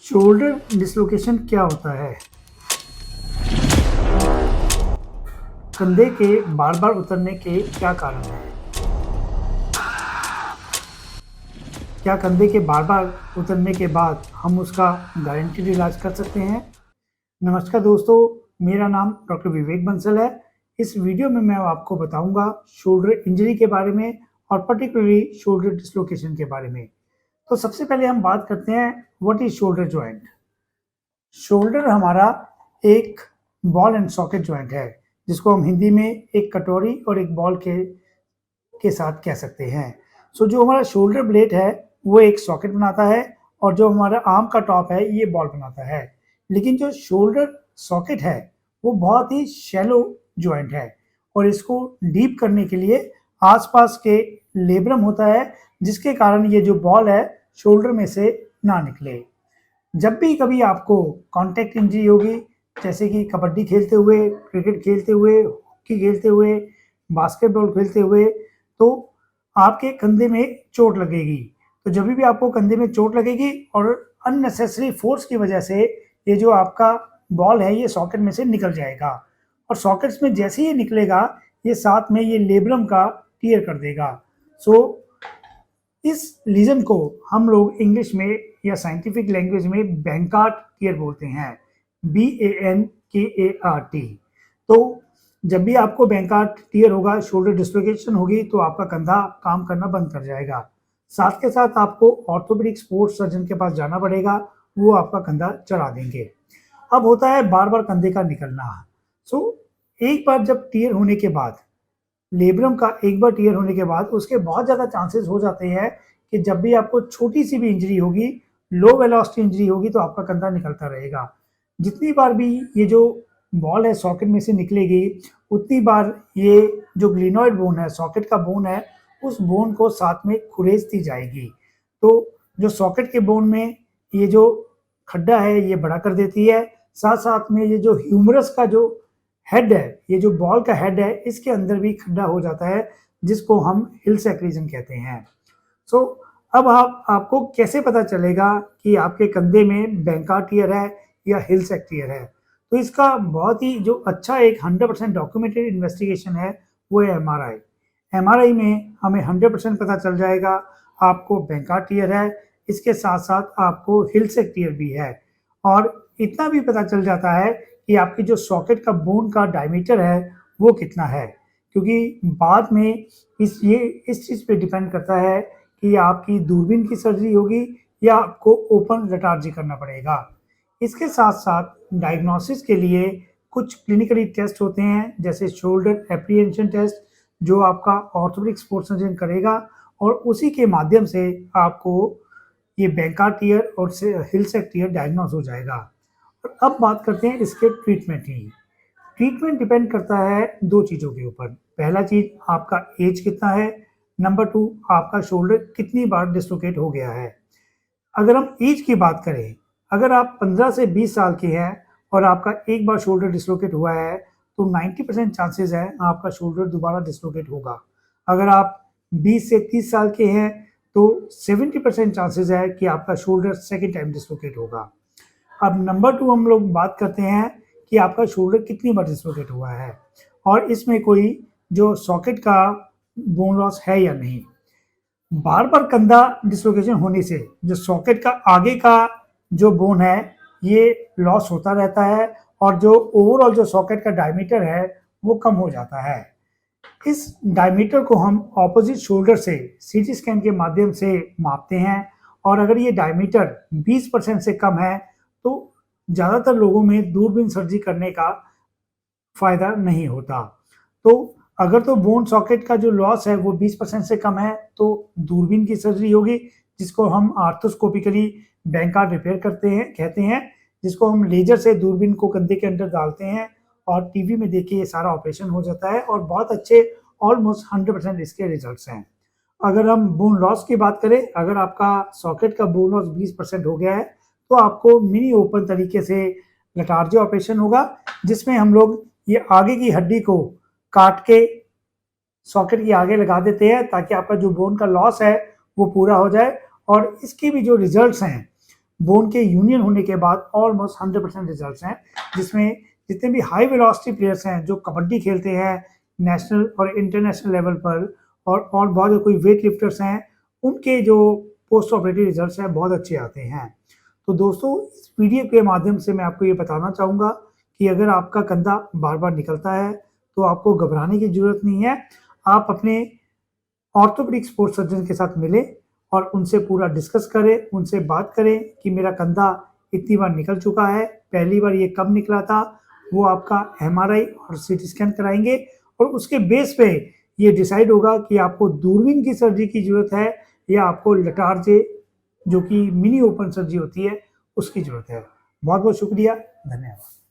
Shoulder dislocation क्या होता है? कंधे के बार-बार उतरने के क्या कारण हैं? क्या कंधे के बार-बार उतरने के बाद हम उसका गारंटीड इलाज कर सकते हैं? नमस्कार दोस्तों, मेरा नाम डॉक्टर विवेक बंसल है। इस वीडियो में मैं आपको बताऊंगा शोल्डर इंजरी के बारे में और पर्टिकुलरली शोल्डर डिसलोकेशन के बारे में। तो सबसे पहले हम बात करते हैं what is shoulder joint. Shoulder हमारा एक बॉल एंड सॉकेट जॉइंट है, जिसको हम हिंदी में एक कटोरी और एक बॉल के साथ कह सकते हैं। जो हमारा शोल्डर ब्लेड है, वो एक सॉकेट बनाता है और जो हमारा आर्म का टॉप है, ये बॉल बनाता है। लेकिन जो शोल्डर सॉकेट है, वो बहुत ही शैलो जॉइंट है और इसको डीप करने के लिए आसपास के लेब्रम होता है, जिसके कारण ये जो बॉल है, शोल्डर में से ना निकले। जब भी कभी आपको कॉन्टैक्ट इंजरी होगी, जैसे कि कबड्डी खेलते हुए, क्रिकेट खेलते हुए, हॉकी खेलते हुए, बास्केटबॉल खेलते हुए, तो आपके कंधे में चोट लगेगी। तो जब भी आपको कंधे में चोट लगेगी और अननेसेसरी फोर्स की वजह से ये जो आपका बॉल है, ये सॉकेट में से निकल जाएगा और सॉकेट्स में जैसे ही ये निकलेगा, ये साथ में ये लेब्रम का टियर कर देगा। सो इस लीजन को हम लोग इंग्लिश में या साइंटिफिक लैंग्वेज में बैंकार्ट टियर बोलते हैं, BANKART। तो जब भी आपको बैंकार्ट टियर होगा, शोल्डर डिस्लोकेशन होगी, तो आपका कंधा काम करना बंद कर जाएगा। साथ के साथ आपको ऑर्थोपेडिक स्पोर्ट्स सर्जन के पास जाना पड़ेगा, वो आपका कंधा चढ़ा देंगे। अब होता है बार बार कंधे का निकलना। एक बार जब टियर होने के बाद, लेब्रम का एक बार टियर होने के बाद उसके बहुत ज़्यादा चांसेस हो जाते हैं कि जब भी आपको छोटी सी भी इंजरी होगी, लो वेलोसिटी इंजरी होगी, तो आपका कंधा निकलता रहेगा। जितनी बार भी ये जो बॉल है सॉकेट में से निकलेगी, उतनी बार ये जो ग्लिनॉइड बोन है, सॉकेट का बोन है, उस बोन को साथ में खुरेदती जाएगी। तो जो सॉकेट के बोन में ये जो खड्डा है, ये बड़ा कर देती है। साथ साथ में ये जो ह्यूमरस का जो हेड है, ये जो बॉल का हेड है, इसके अंदर भी खड्डा हो जाता है, जिसको हम हिल सैक रीजन कहते हैं। सो अब आपको कैसे पता चलेगा कि आपके कंधे में बैंकार्ट टियर है या हिल सैक टियर है? तो इसका बहुत ही जो अच्छा एक 100% डॉक्यूमेंटेड इन्वेस्टिगेशन है, वो है एमआरआई। एमआरआई में हमें 100% पता चल जाएगा आपको बैंकार्ट टियर है, इसके साथ साथ आपको हिल सैक टियर भी है। और इतना भी पता चल जाता है कि आपकी जो सॉकेट का बोन का डायमीटर है, वो कितना है, क्योंकि बाद में इस चीज़ पे डिपेंड करता है कि आपकी दूरबीन की सर्जरी होगी या आपको ओपन लेटार्जी करना पड़ेगा। इसके साथ साथ डायग्नोसिस के लिए कुछ क्लिनिकली टेस्ट होते हैं, जैसे शोल्डर एप्रीहेंशन टेस्ट, जो आपका ऑर्थोपेडिक स्पोर्ट्स सर्जन करेगा और उसी के माध्यम से आपको ये बैंकार्ट टियर और हिल सैक टियर डायग्नोस हो जाएगा। और अब बात करते हैं इसके ट्रीटमेंट की। ट्रीटमेंट डिपेंड करता है 2 चीज़ों के ऊपर। पहला चीज़, आपका एज कितना है, नंबर 2, आपका शोल्डर कितनी बार डिस्लोकेट हो गया है। अगर हम एज की बात करें, अगर आप 15 से 20 साल के हैं और आपका एक बार शोल्डर डिस्लोकेट हुआ है, तो 90% चांसेस है आपका शोल्डर दोबारा डिस्लोकेट होगा। अगर आप 20 से 30 साल के हैं, तो 70% चांसेस है कि आपका शोल्डर सेकंड टाइम डिस्लोकेट होगा। अब नंबर 2 हम लोग बात करते हैं कि आपका शोल्डर कितनी बार डिस्लोकेट हुआ है और इसमें कोई जो सॉकेट का बोन लॉस है या नहीं। बार-बार कंधा डिस्लोकेशन होने से जो सॉकेट का आगे का जो बोन है, ये लॉस होता रहता है और जो ओवरऑल जो सॉकेट का डायमीटर है, वो कम हो जाता है। इस डायमीटर को हम ऑपोजिट शोल्डर से सीटी स्कैन के माध्यम से मापते हैं और अगर ये डायमीटर 20% से कम है, तो ज़्यादातर लोगों में दूरबीन सर्जरी करने का फ़ायदा नहीं होता। तो अगर तो बोन सॉकेट का जो लॉस है वो 20% से कम है, तो दूरबीन की सर्जरी होगी, जिसको हम आर्थोस्कोपिकली बैंकार्ट रिपेयर कहते हैं, जिसको हम लेजर से दूरबीन को कंधे के अंदर डालते हैं और टीवी में देख के ये सारा ऑपरेशन हो जाता है और बहुत अच्छे ऑलमोस्ट 100% इसके रिजल्ट्स हैं। अगर हम बोन लॉस की बात करें, अगर आपका सॉकेट का बोन लॉस 20% हो गया है, तो आपको मिनी ओपन तरीके से लेटार्जी ऑपरेशन होगा, जिसमें हम लोग ये आगे की हड्डी को काट के सॉकेट के आगे लगा देते हैं, ताकि आपका जो बोन का लॉस है वो पूरा हो जाए। और इसके भी जो रिजल्ट्स हैं, बोन के यूनियन होने के बाद ऑलमोस्ट 100% रिजल्ट्स हैं, जिसमें जितने भी हाई वेलोसिटी प्लेयर्स हैं जो कबड्डी खेलते हैं नेशनल और इंटरनेशनल लेवल पर, और बहुत कोई वेट लिफ्टर्स हैं, उनके जो पोस्ट ऑपरेटिव रिजल्ट्स हैं बहुत अच्छे आते हैं। तो दोस्तों, इस वीडियो के माध्यम से मैं आपको ये बताना चाहूँगा कि अगर आपका कंधा बार-बार निकलता है, तो आपको घबराने की ज़रूरत नहीं है। आप अपने ऑर्थोपेडिक स्पोर्ट्स सर्जन के साथ मिलें और उनसे पूरा डिस्कस करें, उनसे बात करें कि मेरा कंधा इतनी बार निकल चुका है, पहली बार ये कब निकला था, वो आपका एमआरआई और सीटी स्कैन कराएँगे और उसके बेस पे ये डिसाइड होगा कि आपको दूरबीन की सर्जरी की ज़रूरत है या आपको लेटार्जे, जो कि मिनी ओपन सर्जरी होती है, उसकी ज़रूरत है। बहुत-बहुत शुक्रिया, धन्यवाद।